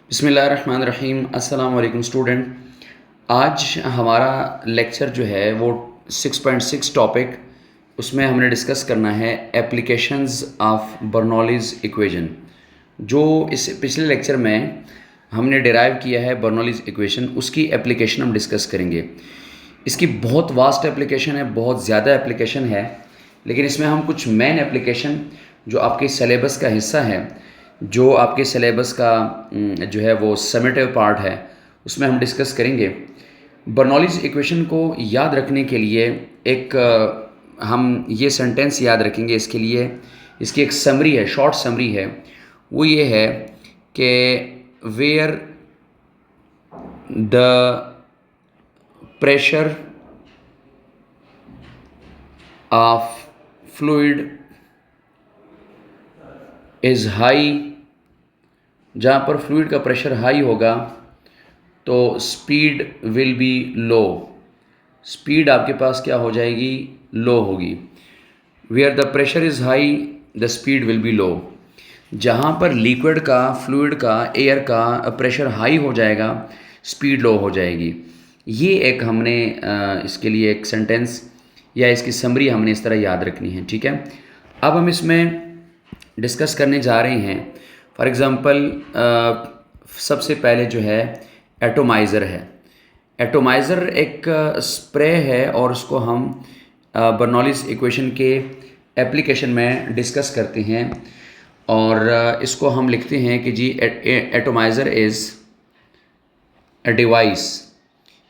बिस्मिल्लाहिर्रहमानिर्रहीम। अस्सलाम वालेकुम स्टूडेंट। आज हमारा लेक्चर जो है वो 6.6 टॉपिक, उसमें हमने डिस्कस करना है एप्लीकेशंस ऑफ बर्नौलीज़ इक्वेशन। जो इस पिछले लेक्चर में हमने डिराइव किया है बर्नौलीज़ इक्वेशन, उसकी एप्लीकेशन हम डिस्कस करेंगे। इसकी बहुत वास्ट एप्लीकेशन है, बहुत ज़्यादा एप्लीकेशन है, लेकिन इसमें हम कुछ मेन एप्लीकेशन जो आपके सिलेबस का हिस्सा है, जो आपके सिलेबस का जो है वो समेटिव पार्ट है, उसमें हम डिस्कस करेंगे। बर्नौलीज़ इक्वेशन को याद रखने के लिए एक हम ये सेंटेंस याद रखेंगे। इसके लिए इसकी एक समरी है, शॉर्ट समरी है। वो ये है कि where the pressure of fluid is high, जहाँ पर फ्लूइड का प्रेशर हाई होगा तो speed will be low. Speed आपके पास क्या हो जाएगी? लो होगी। Where the pressure is high the speed will be low. जहाँ पर लिक्विड का, फ्लूइड का, एयर का प्रेशर हाई हो जाएगा, स्पीड लो हो जाएगी। ये एक हमने इसके लिए एक सेंटेंस या इसकी समरी हमने इस तरह याद रखनी है, ठीक है। अब हम इसमें डिस्कस करने जा रहे हैं। फॉर एग्ज़ाम्पल सबसे पहले जो है एटोमाइज़र है। एटोमाइज़र एक स्प्रे है और उसको हम बर्नौलीज़ इक्वेशन के एप्लीकेशन में डिस्कस करते हैं। और इसको हम लिखते हैं कि जी एटोमाइज़र इज़ अ डिवाइस।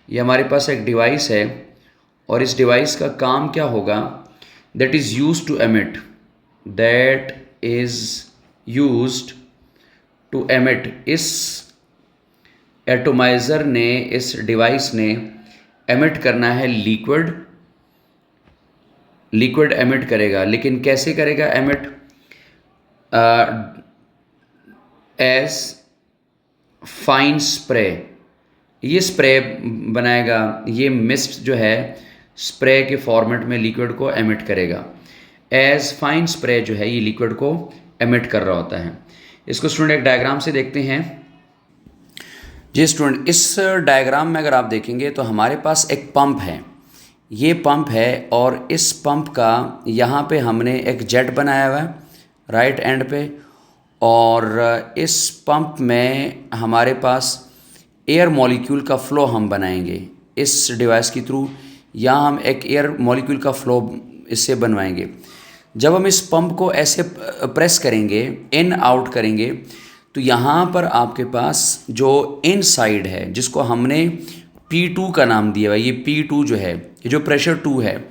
ये हमारे पास एक डिवाइस है और इस डिवाइस का काम क्या होगा? That is used to emit, that is used to emit. इस एटोमाइज़र ने, इस डिवाइस ने एमिट करना है लिक्विड। लिक्विड एमिट करेगा, लेकिन कैसे करेगा एमिट? As fine spray. ये स्प्रे बनाएगा, ये मिस्ट जो है स्प्रे के फॉर्मेट में लिक्विड को एमिट करेगा। एज फाइन स्प्रे जो है ये लिक्विड को एमिट कर रहा होता है। इसको स्टूडेंट एक डायग्राम से देखते हैं। जी स्टूडेंट, इस डायग्राम में अगर आप देखेंगे तो हमारे पास एक पंप है। ये पंप है और इस पंप का यहाँ पे हमने एक जेट बनाया हुआ है राइट एंड पे, और इस पंप में हमारे पास एयर मॉलिक्यूल का फ़्लो हम बनाएंगे इस डिवाइस के थ्रू। यहाँ हम एक एयर मॉलिक्यूल का फ़्लो इससे बनवाएंगे। जब हम इस पंप को ऐसे प्रेस करेंगे, इन आउट करेंगे, तो यहाँ पर आपके पास जो इन साइड है, जिसको हमने P2 का नाम दिया है, ये P2 जो है, ये जो प्रेशर 2 है,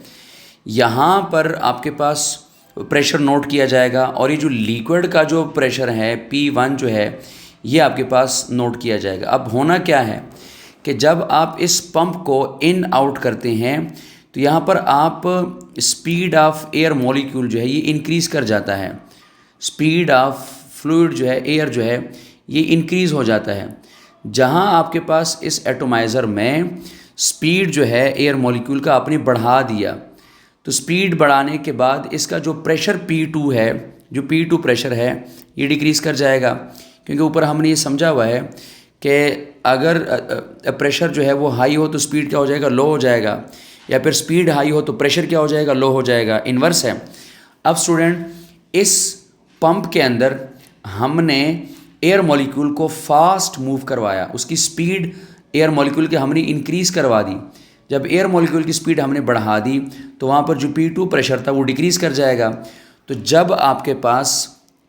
यहाँ पर आपके पास प्रेशर नोट किया जाएगा। और ये जो लिक्विड का जो प्रेशर है P1 जो है, ये आपके पास नोट किया जाएगा। अब होना क्या है कि जब आप इस पंप को इन आउट करते हैं तो यहाँ पर आप स्पीड ऑफ एयर मॉलिक्यूल जो है ये इंक्रीज़ कर जाता है। स्पीड ऑफ फ्लूइड जो है, एयर जो है, ये इंक्रीज़ हो जाता है। जहाँ आपके पास इस एटोमाइज़र में स्पीड जो है एयर मॉलिक्यूल का आपने बढ़ा दिया, तो स्पीड बढ़ाने के बाद इसका जो प्रेशर P2 है, जो P2 प्रेशर है, ये डिक्रीज़ कर जाएगा। क्योंकि ऊपर हमने ये समझा हुआ है कि अगर प्रेशर जो है वो हाई हो तो स्पीड क्या हो जाएगा? लो हो जाएगा। या फिर स्पीड हाई हो तो प्रेशर क्या हो जाएगा? लो हो जाएगा। इन्वर्स है। अब स्टूडेंट, इस पंप के अंदर हमने एयर मॉलिक्यूल को फास्ट मूव करवाया, उसकी स्पीड एयर मॉलिक्यूल की हमने इंक्रीज़ करवा दी। जब एयर मॉलिक्यूल की स्पीड हमने बढ़ा दी तो वहाँ पर जो P2 प्रेशर था वो डिक्रीज़ कर जाएगा। तो जब आपके पास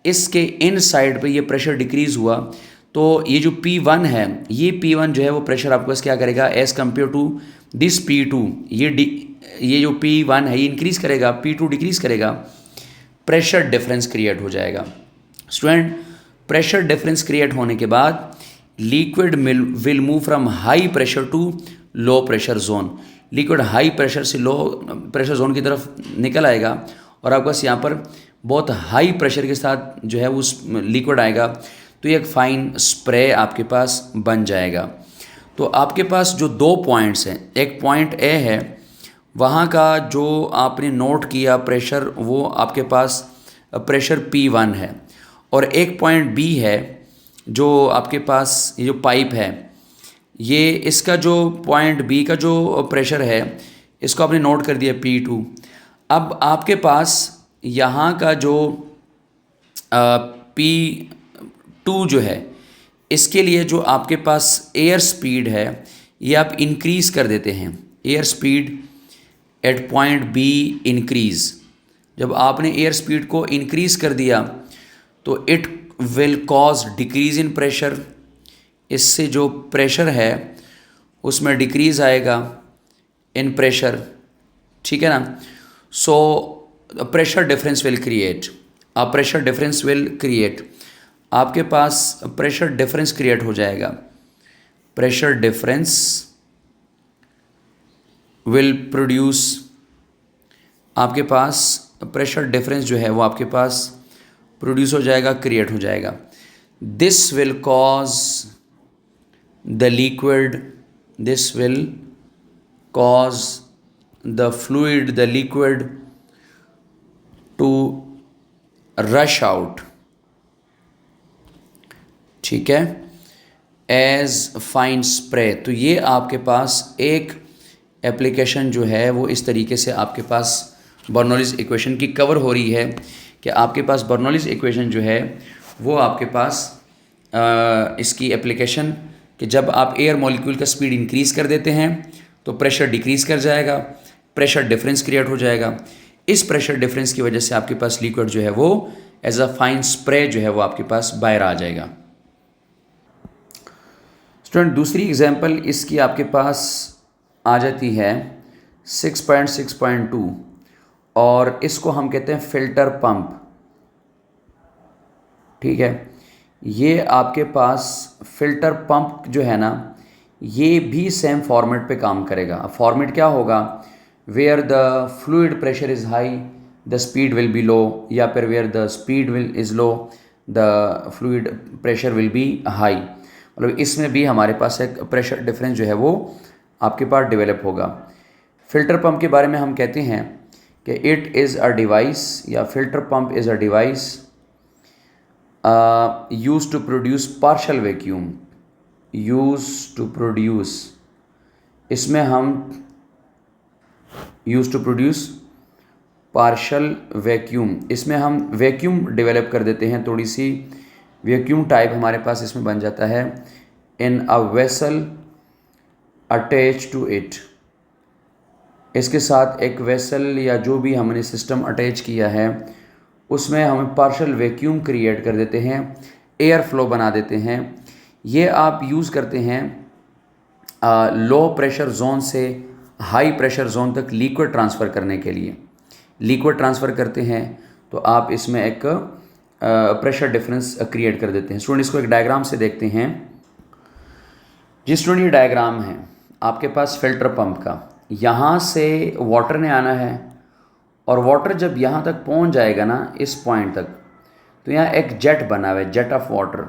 इसके इन साइड पे ये प्रेशर डिक्रीज़ हुआ तो ये जो P1 है, ये P1 जो है वो प्रेशर आपके पास क्या करेगा? As compare to this P2, ये जो P1 है ये इंक्रीज़ करेगा, P2 डिक्रीज़ करेगा। प्रेशर डिफरेंस क्रिएट हो जाएगा। स्टूडेंट, प्रेशर डिफरेंस क्रिएट होने के बाद liquid will move from high pressure to low pressure zone. Liquid high pressure से लो प्रेशर जोन की तरफ निकल आएगा और आपके पास यहाँ पर बहुत हाई प्रेशर के साथ जो है उस लिक्विड आएगा, तो ये एक फाइन स्प्रे आपके पास बन जाएगा। तो आपके पास जो दो पॉइंट्स हैं, एक पॉइंट ए है, वहाँ का जो आपने नोट किया प्रेशर, वो आपके पास प्रेशर P1 है, और एक पॉइंट बी है जो आपके पास ये जो पाइप है, ये इसका जो पॉइंट बी का जो प्रेशर है, इसको आपने नोट कर दिया P2। अब आपके पास यहाँ का जो P2 जो है, इसके लिए जो आपके पास एयर स्पीड है, ये आप इंक्रीज़ कर देते हैं। Air speed at point B increase. जब आपने एयर स्पीड को इंक्रीज़ कर दिया तो it will cause decrease in pressure. इससे जो प्रेशर है उसमें डिक्रीज़ आएगा इन प्रेशर, ठीक है ना। So pressure difference will create, pressure difference will create, आपके पास प्रेशर डिफरेंस क्रिएट हो जाएगा। प्रेशर डिफरेंस विल प्रोड्यूस, आपके पास प्रेशर डिफरेंस जो है वो आपके पास प्रोड्यूस हो जाएगा, क्रिएट हो जाएगा। This will cause the liquid, this will cause the fluid, the liquid to rush out, ठीक है, एज फाइन स्प्रे। तो ये आपके पास एक एप्लीकेशन जो है वो इस तरीके से आपके पास बर्नौलीज़ इक्वेशन की कवर हो रही है कि आपके पास बर्नौलीज़ इक्वेशन जो है वो आपके पास इसकी एप्लीकेशन कि जब आप एयर मॉलिक्यूल का स्पीड इंक्रीज़ कर देते हैं तो प्रेशर डिक्रीज़ कर जाएगा, प्रेशर डिफरेंस क्रिएट हो जाएगा। इस प्रेशर डिफरेंस की वजह से आपके पास लिक्विड जो है वो एज अ फाइन स्प्रे जो है वो आपके पास बाहर आ जाएगा। स्टूडेंट, दूसरी एग्जांपल इसकी आपके पास आ जाती है 6.6.2 और इसको हम कहते हैं फ़िल्टर पंप, ठीक है। ये आपके पास फ़िल्टर पंप जो है ना, ये भी सेम फॉर्मेट पे काम करेगा। फॉर्मेट क्या होगा, where the fluid pressure is high the speed will be low, या फिर where the speed will is low the fluid pressure will be high. मतलब इसमें भी हमारे पास एक प्रेशर डिफरेंस जो है वो आपके पास डेवलप होगा। फ़िल्टर पंप के बारे में हम कहते हैं कि इट इज़ अ डिवाइस, या filter pump is a device used to produce partial vacuum, used to produce, इसमें हम used to produce partial vacuum, इसमें हम वैक्यूम डेवलप कर देते हैं, थोड़ी सी वैक्यूम टाइप हमारे पास इसमें बन जाता है। In a vessel attach to it, इसके साथ एक वेसल या जो भी हमने सिस्टम अटैच किया है उसमें हम पार्शियल वैक्यूम क्रिएट कर देते हैं, एयर फ्लो बना देते हैं। ये आप यूज़ करते हैं लो प्रेशर जोन से हाई प्रेशर जोन तक लिक्विड ट्रांसफ़र करने के लिए। लिक्विड ट्रांसफ़र करते हैं तो आप इसमें एक प्रेशर डिफरेंस क्रिएट कर देते हैं। स्टूडेंट, इसको एक डायग्राम से देखते हैं। जिस स्टूडेंट ये डायग्राम है आपके पास फ़िल्टर पंप का, यहाँ से वाटर ने आना है और वाटर जब यहाँ तक पहुँच जाएगा ना, इस पॉइंट तक, तो यहाँ एक जेट बना हुआ है, जेट ऑफ वाटर।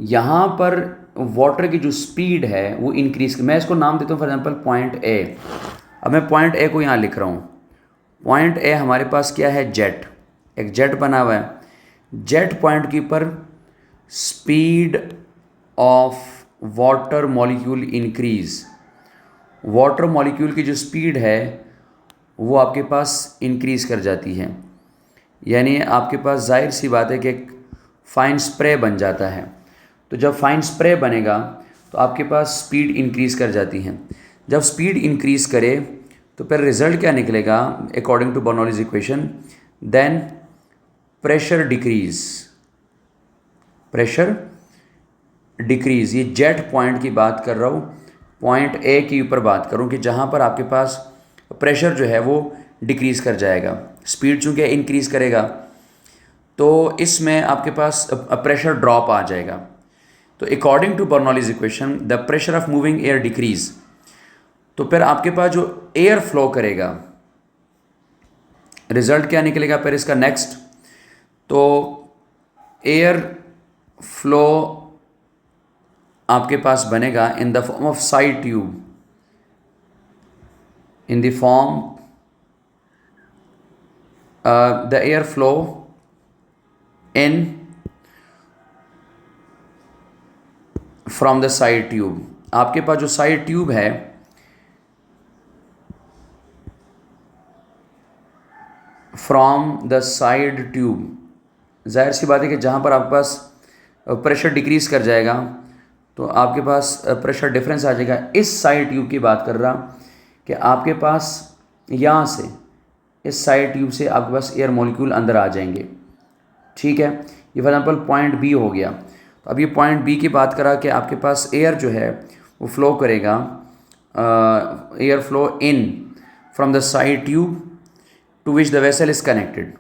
यहाँ पर वाटर की जो स्पीड है वो इंक्रीज, मैं इसको नाम देता हूँ फॉर एग्जांपल पॉइंट ए। अब मैं पॉइंट ए को यहाँ लिख रहा हूँ। पॉइंट ए हमारे पास क्या है, जेट, एक जेट बना हुआ है। जेट पॉइंट के ऊपर speed of water molecule increase, water molecule की जो स्पीड है वो आपके पास इंक्रीज़ कर जाती है। यानी आपके पास जाहिर सी बात है कि एक फ़ाइन स्प्रे बन जाता है। तो जब फ़ाइन स्प्रे बनेगा तो आपके पास स्पीड इंक्रीज़ कर जाती है। जब स्पीड इंक्रीज़ करे तो फिर रिज़ल्ट क्या निकलेगा, according to Bernoulli's equation, then pressure decrease, pressure decrease. ये जेट पॉइंट की बात कर रहा हूँ, पॉइंट ए के ऊपर बात करूँ कि जहाँ पर आपके पास प्रेशर जो है वो डिक्रीज़ कर जाएगा। स्पीड चूँकि इंक्रीज़ करेगा तो इसमें आपके पास प्रेशर ड्रॉप आ जाएगा। तो according to Bernoulli's equation the pressure of moving air decrease, तो फिर आपके पास जो एयर फ्लो करेगा, रिज़ल्ट क्या निकलेगा फिर इसका नेक्स्ट, तो एयर फ्लो आपके पास बनेगा in the form of side tube, in the form the air flow in from the side tube, आपके पास जो साइड ट्यूब है फ्रॉम द साइड ट्यूब, जाहिर सी बात है कि जहाँ पर आपके पास प्रेशर डिक्रीज़ कर जाएगा तो आपके पास प्रेशर डिफरेंस आ जाएगा। इस साइड ट्यूब की बात कर रहा कि आपके पास यहाँ से इस साइड ट्यूब से आपके पास एयर मॉलिक्यूल अंदर आ जाएंगे, ठीक है। ये फॉर एग्जाम्पल पॉइंट बी हो गया। तो अब ये पॉइंट बी की बात करा कि आपके पास एयर जो है वो फ्लो करेगा, air flow in from the side tube to which the vessel is connected,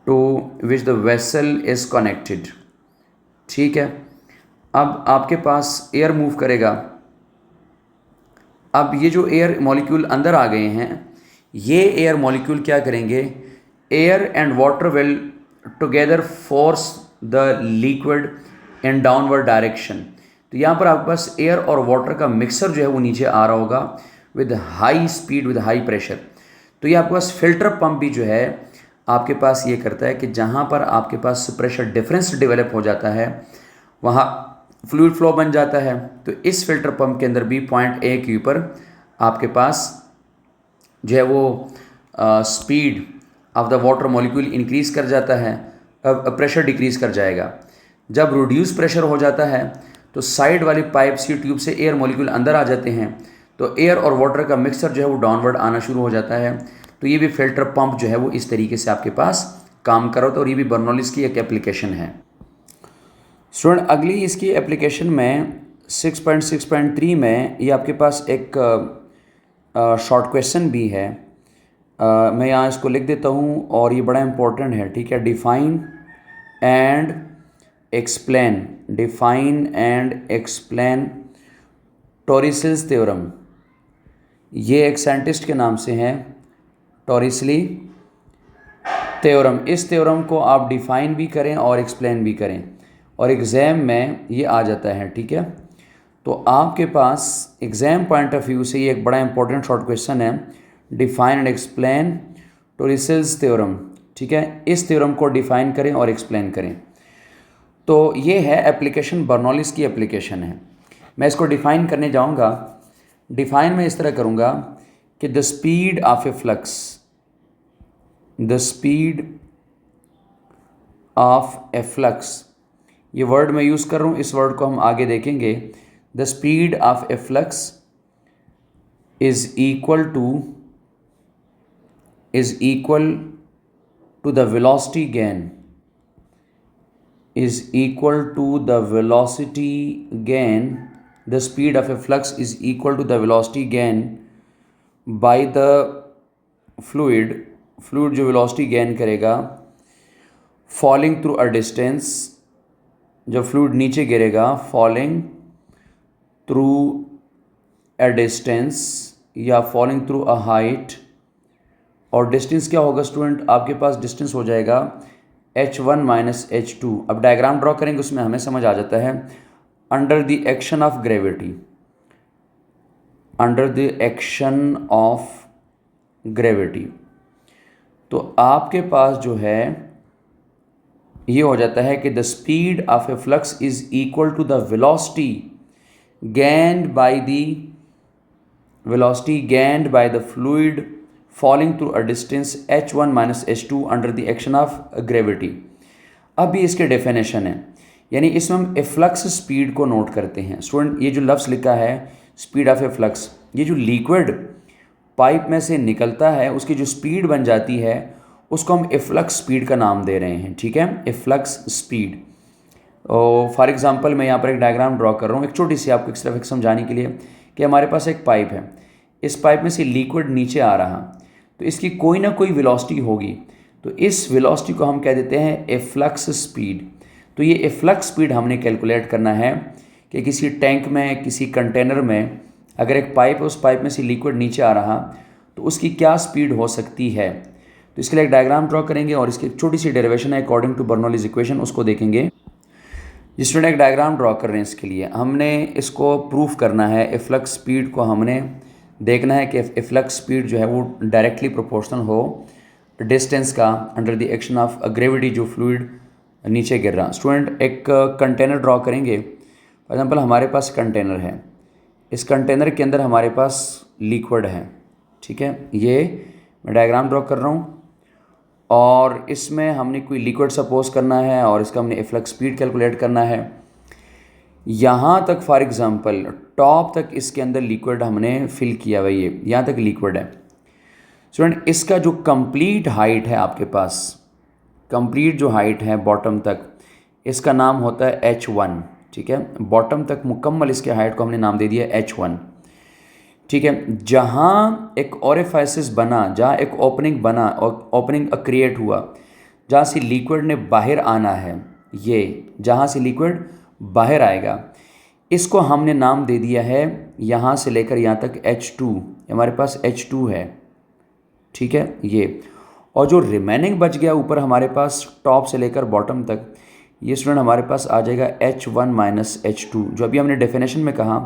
to which the vessel is connected, ठीक है। अब आपके पास एयर मूव करेगा। अब ये जो एयर मॉलिक्यूल अंदर आ गए हैं, ये एयर मॉलिक्यूल क्या करेंगे, air and water will together force the liquid in downward direction. तो यहाँ पर आपके पास एयर और वाटर का मिक्सर जो है वो नीचे आ रहा होगा with high speed, with high pressure. तो ये आपके पास फिल्टर पंप भी जो है आपके पास ये करता है कि जहाँ पर आपके पास प्रेशर डिफरेंस डेवलप हो जाता है वहाँ फ्लूइड फ्लो बन जाता है। तो इस फिल्टर पंप के अंदर भी पॉइंट ए के ऊपर आपके पास जो है वो speed of the water molecule increase कर जाता है, प्रेशर डिक्रीज़ कर जाएगा। जब रिड्यूस प्रेशर हो जाता है तो साइड वाली पाइप सी ट्यूब से एयर मॉलिक्यूल अंदर आ जाते हैं, तो एयर और वाटर का मिक्सर जो है वो डाउनवर्ड आना शुरू हो जाता है। तो ये भी फिल्टर पंप जो है वो इस तरीके से आपके पास काम कर रहा होता है और ये भी बर्नौलीज़ की एक एप्लीकेशन है। स्टूडेंट अगली इसकी एप्लीकेशन में 6.6.3 में ये आपके पास एक शॉर्ट क्वेश्चन भी है। मैं यहाँ इसको लिख देता हूँ और ये बड़ा इम्पोर्टेंट है, ठीक है। Define and explain, define and explain Torricelli's theorem. ये एक साइंटिस्ट के नाम से हैं, टोरिसली थ्योरम। इस थ्योरम को आप डिफाइन भी करें और एक्सप्लेन भी करें और एग्ज़ाम में ये आ जाता है, ठीक है। तो आपके पास एग्ज़ाम पॉइंट ऑफ व्यू से ये एक बड़ा इंपॉर्टेंट शॉर्ट क्वेश्चन है, define and explain Torricelli's theorem, ठीक है। इस थ्योरम को डिफाइन करें और एक्सप्लेन करें। तो ये है एप्लीकेशन, बर्नौलीज़ की एप्लीकेशन है। मैं इसको डिफ़ाइन करने जाऊंगा। डिफ़ाइन में इस तरह करूंगा कि the speed of a flux, the speed of a flux, ये वर्ड मैं यूज़ कर रहा हूँ, इस वर्ड को हम आगे देखेंगे। The speed of a flux is equal to the velocity gain, is equal to the velocity gain, the speed of a flux is equal to the velocity gain by the fluid जो velocity gain करेगा falling through a distance, जब fluid नीचे गिरेगा falling through a distance या falling through a height, और distance क्या होगा student, आपके पास distance हो जाएगा h1 माइनस h2। अब डायग्राम ड्रॉ करेंगे, उसमें हमें समझ आ जाता है। Under the action of gravity, under the action of gravity, तो आपके पास जो है ये हो जाता है कि the speed of a flux is equal to the velocity gained by the fluid falling through a distance h1 minus h2 under the action of gravity। अब भी इसके डेफिनेशन है, यानी इसमें हम एफ्लक्स स्पीड को नोट करते हैं। स्टूडेंट ये जो लफ्ज़ लिखा है स्पीड ऑफ एफ्लक्स, ये जो लिक्विड पाइप में से निकलता है उसकी जो स्पीड बन जाती है उसको हम एफ्लक्स स्पीड का नाम दे रहे हैं, ठीक है, एफ्लक्स स्पीड। फॉर एग्जांपल मैं यहाँ पर एक डायग्राम ड्रॉ कर रहा हूँ, एक छोटी सी आपको सिर्फ एक समझाने के लिए कि हमारे पास एक पाइप है, इस पाइप में से लिक्विड नीचे आ रहा, तो इसकी कोई ना कोई वेलोसिटी होगी, तो इस वेलोसिटी को हम कह देते हैं एफ्लक्स स्पीड। तो ये एफ्लक्स स्पीड हमने कैलकुलेट करना है कि किसी टैंक में, किसी कंटेनर में अगर एक पाइप है, उस पाइप में से लिक्विड नीचे आ रहा तो उसकी क्या स्पीड हो सकती है। तो इसके लिए एक डायग्राम ड्रॉ करेंगे और इसकी एक छोटी सी डेरिवेशन है अकॉर्डिंग टू बर्नौलीज़ इक्वेशन, उसको देखेंगे। जिस स्टूडेंट एक डायग्राम ड्रॉ कर रहे हैं इसके लिए हमने इसको प्रूफ करना है, एफ्लक्स स्पीड को हमने देखना है कि एफ्लक्स स्पीड जो है वो डायरेक्टली प्रोपोर्शनल हो डिस्टेंस का under the action of gravity जो फ्लूइड नीचे गिर रहा। स्टूडेंट एक कंटेनर ड्रॉ करेंगे। फॉर एग्जांपल हमारे पास कंटेनर है, इस कंटेनर के अंदर हमारे पास लिक्विड है, ठीक है। ये मैं डायग्राम ड्रॉ कर रहा हूँ और इसमें हमने कोई लिक्विड सपोज करना है और इसका हमने एफ्लक्स स्पीड कैलकुलेट करना है। यहाँ तक फॉर एग्जांपल टॉप तक इसके अंदर लिक्विड हमने फिल किया हुआ, ये यहाँ तक लिक्विड है। स्टूडेंट इसका जो कंप्लीट हाइट है आपके पास, कंप्लीट जो हाइट है बॉटम तक, इसका नाम होता है H1, ठीक है। बॉटम तक मुकम्मल इसके हाइट को हमने नाम दे दिया H1, ठीक है। जहाँ एक ओरिफाइसिस बना, जहाँ एक ओपनिंग बना और ओपनिंग क्रिएट हुआ, जहाँ से लिक्विड ने बाहर आना है, ये जहाँ से लिक्विड बाहर आएगा, इसको हमने नाम दे दिया है यहाँ से लेकर यहाँ तक H2, हमारे पास H2 है, ठीक है ये। और जो रिमेनिंग बच गया ऊपर हमारे पास टॉप से लेकर बॉटम तक, ये स्टूडेंट हमारे पास आ जाएगा H1 माइनस H2, जो अभी हमने डेफिनेशन में कहा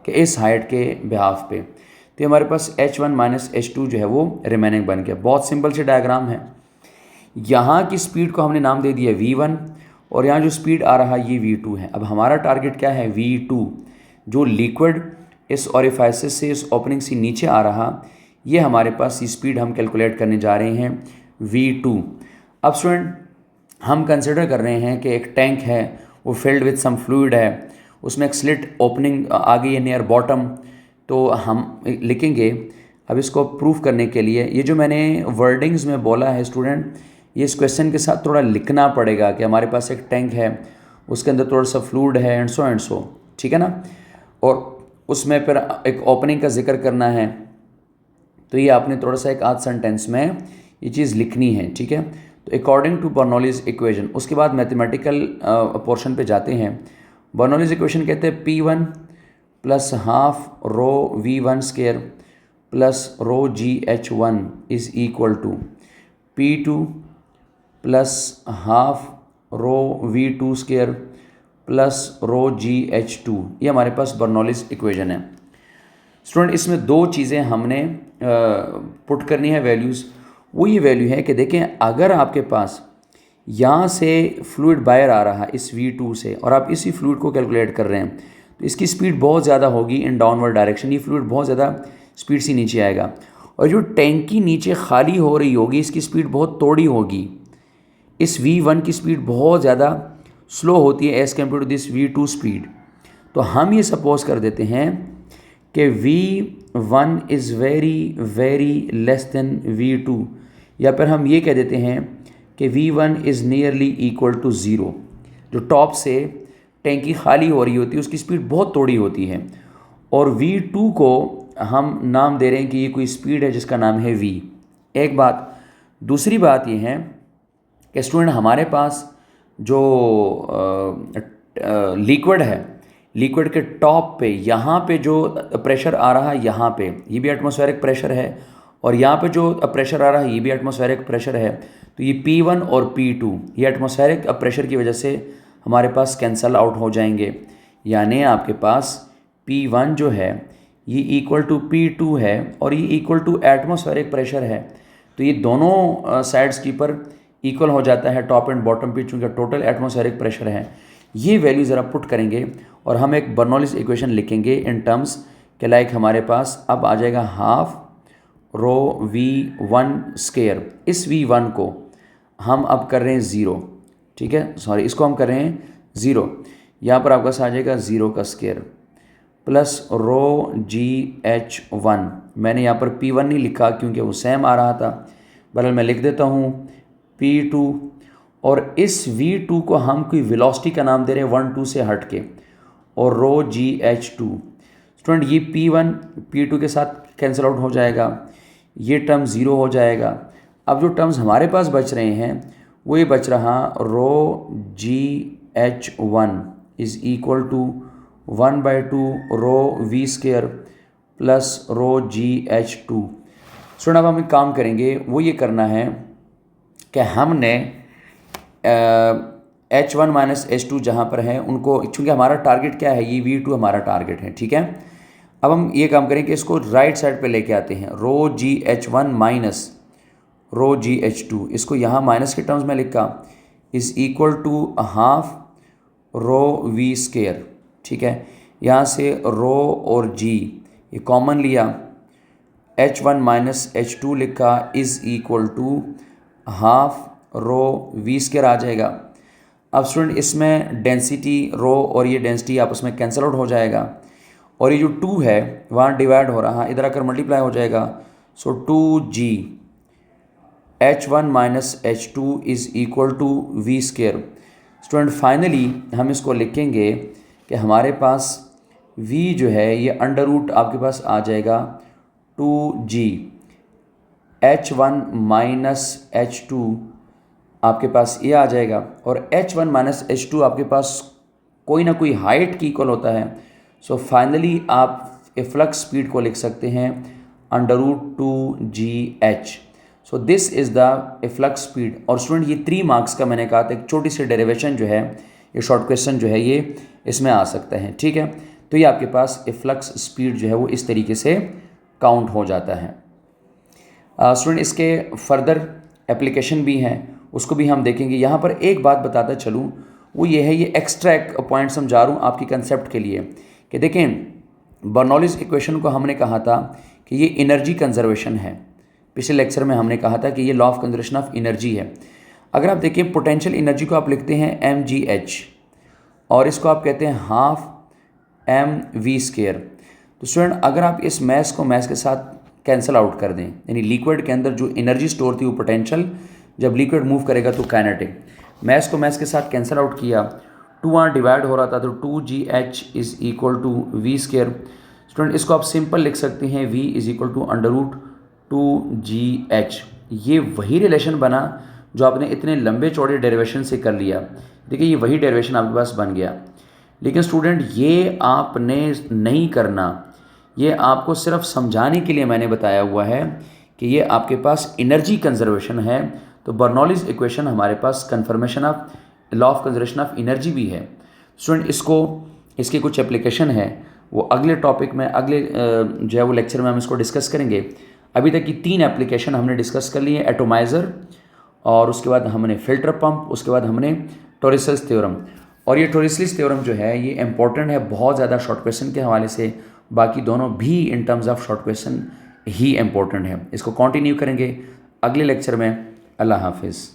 कि इस हाइट के बिहाफ पे, तो हमारे पास H1 माइनस H2 जो है वो रिमेनिंग बन गया। बहुत सिंपल से डायग्राम है। यहाँ की स्पीड को हमने नाम दे दिया V1 और यहाँ जो स्पीड आ रहा है ये V2 है। अब हमारा टारगेट क्या है? V2, जो लिक्विड इस ओरिफाइसिस से, इस ओपनिंग से नीचे आ रहा, ये हमारे पास ये स्पीड हम कैलकुलेट करने जा रहे हैं V2। अब स्टूडेंट हम कंसिडर कर रहे हैं कि एक टैंक है, वो फिल्ड विथ सम फ्लूइड है, उसमें एक स्लिट ओपनिंग आ गई है नियर बॉटम, तो हम लिखेंगे अब इसको प्रूफ करने के लिए, ये जो मैंने वर्डिंग्स में बोला है स्टूडेंट, ये इस क्वेश्चन के साथ थोड़ा लिखना पड़ेगा कि हमारे पास एक टैंक है, उसके अंदर थोड़ा सा फ्लूइड है एंड सो, ठीक है ना, और उसमें फिर एक ओपनिंग का जिक्र करना है, तो ये आपने थोड़ा सा एक आध सेंटेंस में ये चीज़ लिखनी है, ठीक है। तो अकॉर्डिंग टू बर्नौलीज इक्वेशन, उसके बाद मैथमेटिकल पोर्शन पे जाते हैं। बर्नौलीज इक्वेशन कहते हैं P1 plus half rho V1 square plus rho GH1 is equal to P2 plus half rho V2 square plus rho GH2, ये हमारे पास बर्नौलीज इक्वेशन है। स्टूडेंट इसमें दो चीज़ें हमने पुट करनी है वैल्यूज़। वो ये वैल्यू है कि देखें, अगर आपके पास यहाँ से फ्लूइड बाहर आ रहा है इस V2 से और आप इसी फ्लूइड को कैलकुलेट कर रहे हैं, तो इसकी स्पीड बहुत ज़्यादा होगी इन डाउनवर्ड डायरेक्शन, ये फ्लूइड बहुत ज़्यादा स्पीड से नीचे आएगा, और जो टैंकी नीचे खाली हो रही होगी इसकी स्पीड बहुत थोड़ी होगी। इस V1 की स्पीड बहुत ज़्यादा स्लो होती है as compare to this V2 speed. तो हम ये सपोज कर देते हैं कि V1 is very very less than V2, या फिर हम ये कह देते हैं कि V1 is nearly equal to 0। जो टॉप से टैंकी खाली हो रही होती है उसकी स्पीड बहुत थोड़ी होती है, और V2 को हम नाम दे रहे हैं कि ये कोई स्पीड है जिसका नाम है V। एक बात। दूसरी बात ये है कि स्टूडेंट हमारे पास जो लिक्विड है, लिक्विड के टॉप पे, यहाँ पे जो प्रेशर आ रहा है, यहाँ पे ये भी एटमॉस्फेरिक प्रेशर है, और यहाँ पे जो प्रेशर आ रहा है ये भी एटमॉस्फेरिक प्रेशर है। तो ये P1 और P2 ये एटमॉस्फेरिक प्रेशर की वजह से हमारे पास कैंसल आउट हो जाएंगे, यानी आपके पास P1 जो है ये इक्वल टू P2 है और ये इक्वल टू एटमॉस्फेरिक प्रेशर है। तो ये दोनों साइड्स की पर इक्वल हो जाता है टॉप एंड बॉटम पे, चूँकि टोटल एटमॉस्फेरिक प्रेशर है। ये वैल्यू ज़रा पुट करेंगे और हम एक बर्नौलीज इक्वेशन लिखेंगे इन टर्म्स के लाइक हमारे पास अब आ जाएगा हाफ रो V1 स्क्वायर। इस V1 को हम अब कर रहे हैं 0, ठीक है, सॉरी इसको हम कर रहे हैं 0, यहाँ पर आपका आ जाएगा 0 का स्क्वायर प्लस रो GH1। मैंने यहाँ पर P1 नहीं लिखा क्योंकि वो सेम आ रहा था, बल्कि मैं लिख देता हूँ P2, और इस V2 को हम कोई वेलोसिटी का नाम दे रहे हैं 1-2 से हट के, और रो GH2। स्टूडेंट ये P1 P2 के साथ कैंसिल आउट हो जाएगा, ये टर्म 0 हो जाएगा। अब जो टर्म्स हमारे पास बच रहे हैं वो ये बच रहा rho GH1 is equal to 1/2 rho V square plus rho GH2। Student अब हम एक काम करेंगे, वो ये करना है कि हमने H1 माइनस H2 जहाँ पर है उनको, चूँकि हमारा टारगेट क्या है, ये V2 हमारा टारगेट है, ठीक है। अब हम ये काम करें कि इसको राइट साइड पे लेके आते हैं, रो GH1 माइनस रो GH2, इसको यहाँ माइनस के टर्म्स में लिखा, is equal to half rho we square. ठीक है, यहाँ से रो और जी ये कॉमन लिया, H1 माइनस H2 लिखा is equal to half rho we square आ जाएगा। अब स्टूडेंट इसमें डेंसिटी रो और ये डेंसिटी आपस में कैंसिल आउट हो जाएगा, और ये जो 2 है वहाँ डिवाइड हो रहा है, इधर आकर मल्टीप्लाई हो जाएगा। So 2G H1 minus H2 is equal to V square. Student finally हम इसको लिखेंगे कि हमारे पास v जो है ये अंडर रूट आपके पास आ जाएगा 2G H1 माइनस H2 आपके पास ये आ जाएगा, और H1 माइनस H2 आपके पास कोई ना कोई हाइट की इक्वल होता है। सो फाइनली आप एफ्लक्स स्पीड को लिख सकते हैं under root 2GH। So this is the efflux speed. और स्टूडेंट ये 3 मार्क्स का मैंने कहा था एक छोटी सी डेरिवेशन जो है, ये शॉर्ट क्वेश्चन जो है ये इसमें आ सकता है। ठीक है, तो ये आपके पास एफ्लक्स स्पीड जो है वो इस तरीके से काउंट हो जाता है। स्टूडेंट इसके फर्दर एप्लीकेशन भी हैं, उसको भी हम देखेंगे। यहाँ पर एक बात बताता चलूँ, वो ये है, ये एक्स्ट्रा एक पॉइंट समझा रहा हूँ आपकी कंसेप्ट के लिए कि देखें बर्नौलीज इक्वेशन को हमने कहा था कि ये एनर्जी कंजर्वेशन है। पिछले लेक्चर में हमने कहा था कि ये law of conservation of energy है। अगर आप देखिए पोटेंशियल एनर्जी को आप लिखते हैं mgh और इसको आप कहते हैं हाफ mv स्केयर। तो स्टूडेंट अगर आप इस मैस को मैस के साथ कैंसिल आउट कर दें, यानी लिक्विड के अंदर जो एनर्जी स्टोर थी वो पोटेंशियल, जब लिक्विड मूव करेगा तो काइनेटिक, मैस को मैस के साथ कैंसिल आउट किया, 2 वहाँ डिवाइड हो रहा था तो 2GH is equal to V square. Student इसको आप सिंपल लिख सकते हैं v is equal to under root 2GH। ये वही रिलेशन बना जो आपने इतने लंबे चौड़े डेरिवेशन से कर लिया। देखिए ये वही डेरिवेशन आपके पास बन गया। लेकिन स्टूडेंट ये आपने नहीं करना, ये आपको सिर्फ समझाने के लिए मैंने बताया हुआ है कि ये आपके पास एनर्जी कंजर्वेशन है। तो बर्नौलीज इक्वेशन हमारे पास confirmation of law of conservation of energy भी है। स्टूडेंट इसको इसके कुछ एप्लीकेशन है वो अगले टॉपिक में, अगले जो है वो लेक्चर में हम इसको डिस्कस करेंगे। अभी तक की 3 एप्लीकेशन हमने डिस्कस कर ली है, एटोमाइज़र, और उसके बाद हमने फिल्टर पंप, उसके बाद हमने टोरिसेल्स थ्योरम। और ये टोरिसेल्स थ्योरम जो है ये इंपॉर्टेंट है बहुत ज़्यादा शॉर्ट क्वेश्चन के हवाले से, बाकी दोनों भी in terms of short question he important है। इसको कंटिन्यू करेंगे अगले लेक्चर में। अल्लाह हाफिज़।